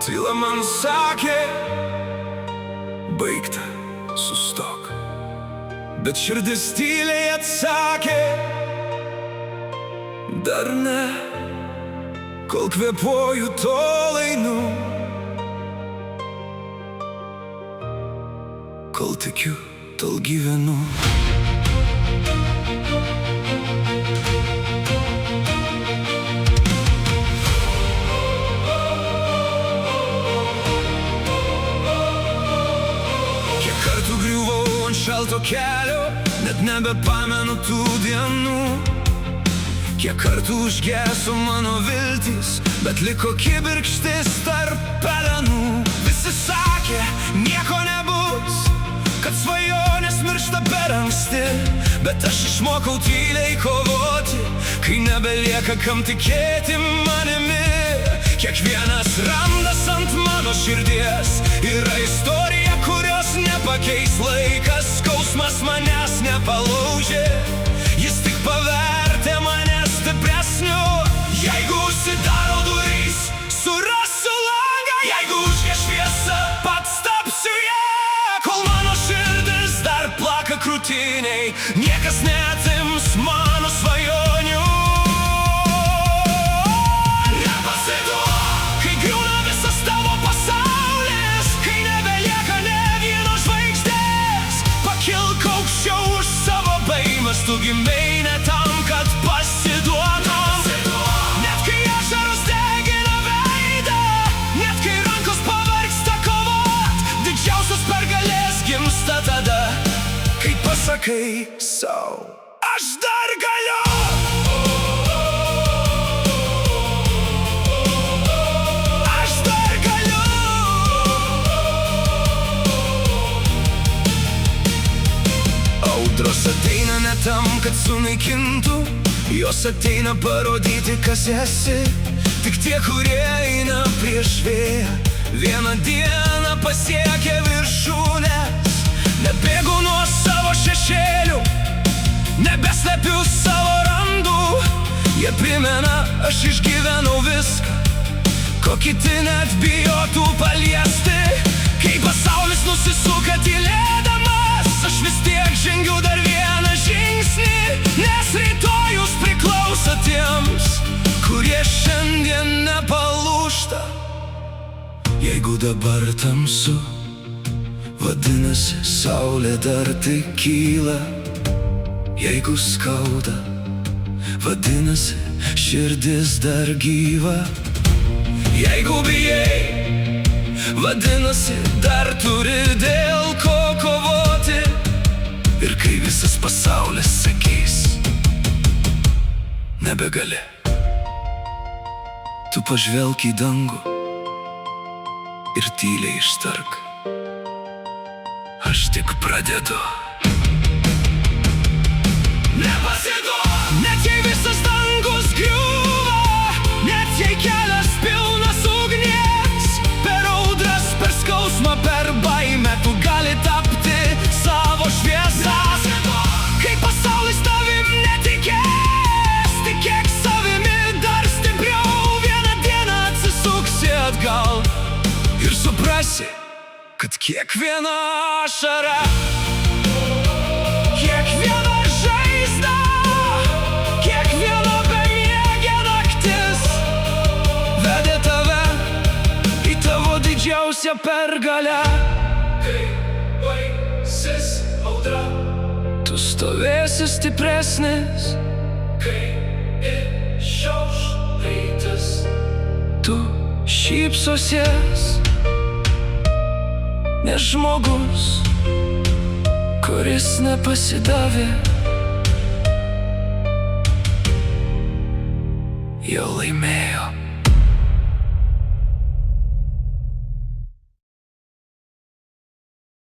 Tyla man sakė, baigta, sustok. Bet širdis tyliai atsakė, dar ne. Kol kvėpuoju, tol einu, kol tikiu, tol gyvenu. Kiek kartų griuvau ant šalto kelio, net nebepamenu tų dienų. Kiek kartų užgeso mano viltys, bet liko kibirkštis tarp pelenų. Visi sakė, nieko nebus, kad svajonės miršta per anksti. Bet aš išmokau tyliai kovoti, kai nebelieka kam tikėti manimi. Kiekvienas randas ant mano širdies yra istorija, kurios nepakeis laikas. Skausmas manęs nepalaužė, jis tik pavertė mane stipresniu. Jeigu užsidaro durys, surasiu langą. Jeigu užges šviesa, pats tapsiu ją. Kol mano širdis dar plaka krūtiniai, niekas neatims mano svajonių. Nepasiduok, kai griūna visas tavo pasaulis, kai nebelieka nė vieno žvaigždės. Pakilk aukščiau už savo baimes, tu gimei ne tam, kad pasiduotum. Net kai ašaros degina veidą, net kai rankos pavargsta kovot, didžiausios pergalės gimsta tada, kai pasakai sau, aš dar galiu. Aš dar galiu. Audros ateina ne tam, kad sunaikintų, jos ateina parodyti, kas esi. Tik tie, kurie eina prieš vėją, vieną dieną pasiekia viršūnes. Nebėgu nuo savo šešėlių, nebeslepiu savo randų. Jie primena, aš išgyvenau viską, ko kiti net bijotų paliesti. Kai pasaulis nusisuka tylėdamas, aš vis tiek žengiu dar vieną žingsnį. Nes rytojus priklauso tiems, kurie šiandien nepalūžta. Jeigu dabar tamsu, vadinasi, saulė dar tik kyla. Jeigu skauda, vadinasi, širdis dar gyva. Jeigu bijai, vadinasi, dar turi dėl ko kovoti. Ir kai visas pasaulis sakys, nebegali, tu pažvelk į dangų ir tyliai ištark, aš tik pradedu. Nepasiduok, net jei visas dangus griūva, net jei kelias pilnas ugnies. Per audras, per skausmą, per baimę tu gali tapti savo šviesą. Kai pasaulis tavim netikės, tikėk savimi dar stipriau. Vieną dieną atsisuksi atgal ir suprasi, kad kiekviena ašara, kiekviena žaizda, kiekviena bemiegė naktis vedė tave į tavo didžiausią pergalę. Kai baigsis audra, tu stovėsi stipresnis. Kai išauš rytas, tu šypsosies. Nes žmogus, kuris nepasidavė, jau laimėjo.